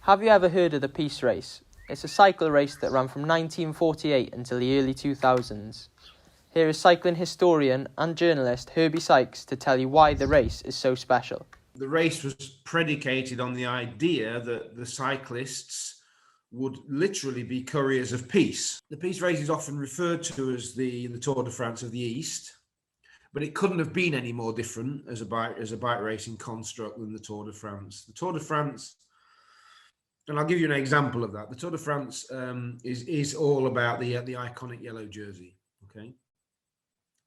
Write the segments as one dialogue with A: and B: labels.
A: Have you ever heard of the Peace Race? It's a cycle race that ran from 1948 until the early 2000s. Here is cycling historian and journalist Herbie Sykes to tell you why the race is so special.
B: The race was predicated on the idea that the cyclists would literally be couriers of peace. The peace race is often referred to as the Tour de France of the East, but it couldn't have been any more different as a bike racing construct than the Tour de France. The Tour de France, and I'll give you an example of that. The Tour de France is all about the iconic yellow jersey, okay?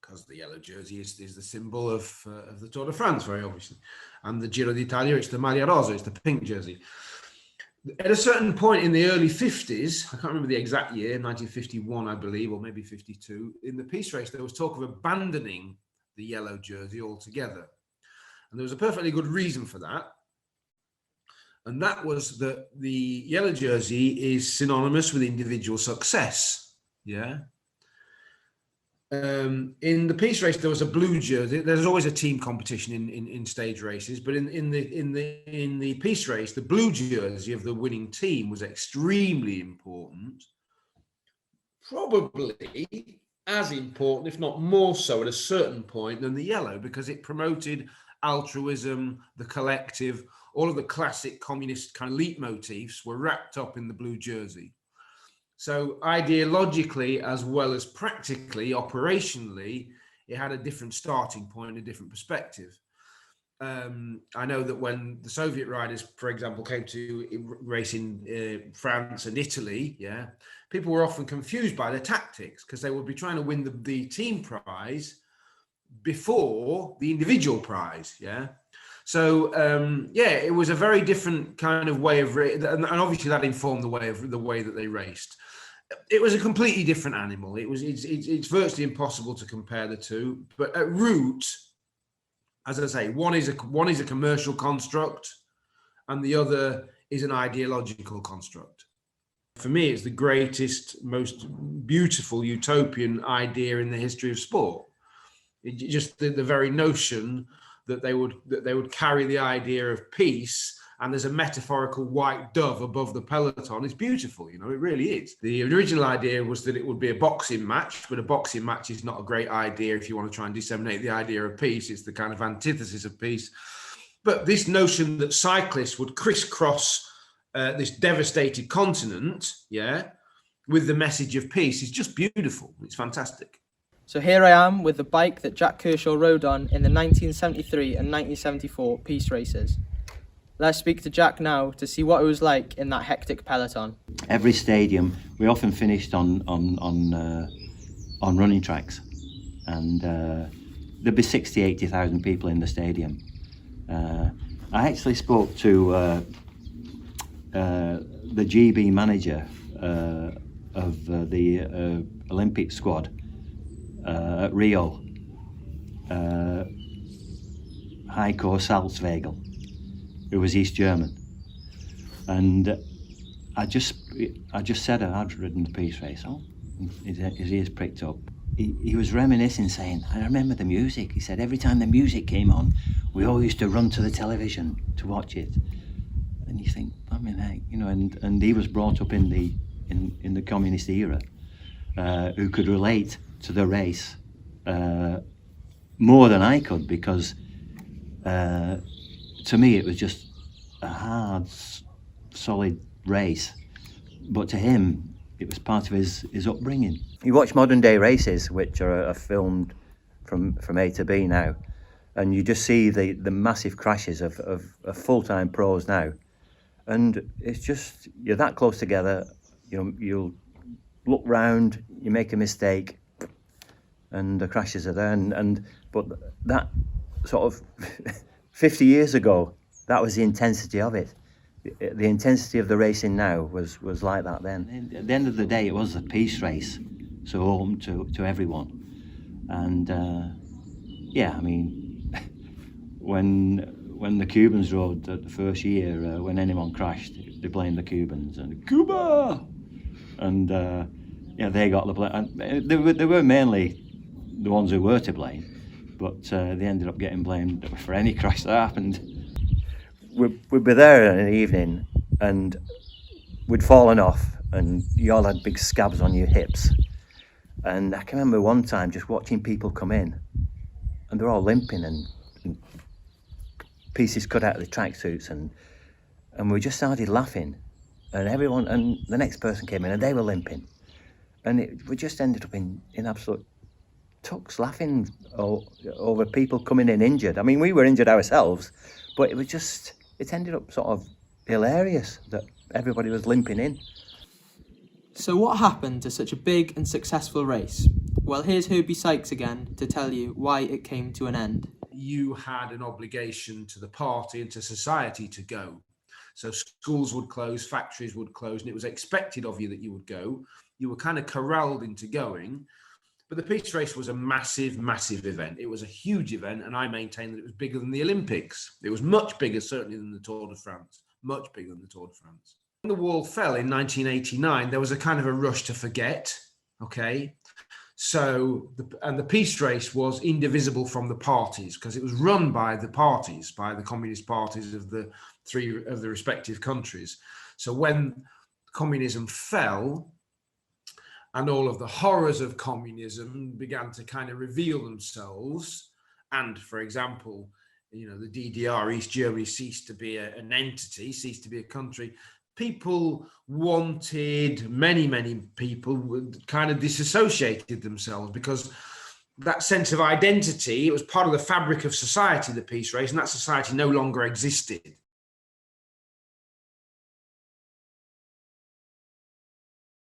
B: Because the yellow jersey is the symbol of the Tour de France, very obviously. And the Giro d'Italia, it's the Maglia Rosa, it's the pink jersey. At a certain point in the early 50s, I can't remember the exact year, 1951, I believe, or maybe 52, in the peace race, there was talk of abandoning the yellow jersey altogether. And there was a perfectly good reason for that. And that was that the yellow jersey is synonymous with individual success. Yeah. In the peace race, there was a blue jersey. There's always a team competition in stage races, but in the peace race, the blue jersey of the winning team was extremely important. Probably as important, if not more so, at a certain point than the yellow, because it promoted altruism, the collective. All of the classic communist kind of leitmotifs were wrapped up in the blue jersey. So ideologically, as well as practically, operationally, it had a different starting point, a different perspective. I know that when the Soviet riders, for example, came to race in France and Italy, yeah, people were often confused by their tactics because they would be trying to win the team prize before the individual prize, yeah. So it was a very different kind of way of, and obviously that informed the way that they raced. It was a completely different animal. It's virtually impossible to compare the two. But at root, as I say, one is a commercial construct, and the other is an ideological construct. For me, it's the greatest, most beautiful utopian idea in the history of sport. Just the very notion that they would carry the idea of peace, and there's a metaphorical white dove above the peloton. It's beautiful, you know, it really is. The original idea was that it would be a boxing match, but a boxing match is not a great idea if you want to try and disseminate the idea of peace. It's the kind of antithesis of peace. But this notion that cyclists would crisscross this devastated continent, yeah, with the message of peace is just beautiful. It's fantastic.
A: So here I am with the bike that Jack Kershaw rode on in the 1973 and 1974 peace races. Let's speak to Jack now to see what it was like in that hectic peloton.
C: Every stadium, we often finished on running tracks, and there'd be 80,000 people in the stadium. I actually spoke to the GB manager of the Olympic squad at Rio, Heiko Salzwedel, who was East German, and I just said I'd ridden the peace race. Oh, his ears pricked up. He was reminiscing, saying, "I remember the music." He said every time the music came on, we all used to run to the television to watch it. And you think, I mean, you know, and he was brought up in the communist era, who could relate to the race more than I could, because to me it was just a hard, solid race, but to him it was part of his upbringing. You watch modern day races, which are filmed from A to B now, and you just see the massive crashes of full-time pros now, and it's just, you're that close together, you know, you'll look round, you make a mistake, and the crashes are there. But that sort of 50 years ago, that was the intensity of it. The intensity of the racing now was like that then. At the end of the day, it was a peace race, so open to everyone. And I mean, when the Cubans rode the first year, when anyone crashed, they blamed the Cubans and Cuba, and they got the blame. They were mainly the ones who were to blame, but they ended up getting blamed for any crash that happened. We'd be there in an evening, and we'd fallen off, and you all had big scabs on your hips. And I can remember one time just watching people come in, and they're all limping and pieces cut out of the tracksuits, and we just started laughing, and the next person came in, and they were limping, and we just ended up in absolute tucks laughing over people coming in injured. I mean, we were injured ourselves, but it ended up sort of hilarious that everybody was limping in.
A: So what happened to such a big and successful race? Well, here's Herbie Sykes again to tell you why it came to an end.
B: You had an obligation to the party and to society to go. So schools would close, factories would close, and it was expected of you that you would go. You were kind of corralled into going. But the peace race was a massive, massive event. It was a huge event, and I maintain that it was bigger than the Olympics. It was much bigger, certainly, than the Tour de France. Much bigger than the Tour de France. When the wall fell in 1989, there was a kind of a rush to forget, okay? So, the peace race was indivisible from the parties because it was run by the parties, by the communist parties of the three of the respective countries. So when communism fell and all of the horrors of communism began to kind of reveal themselves, and for example, you know, the DDR, East Germany, ceased to be an entity, ceased to be a country, people wanted, many people kind of disassociated themselves because that sense of identity, it was part of the fabric of society, the peace race, and that society no longer existed.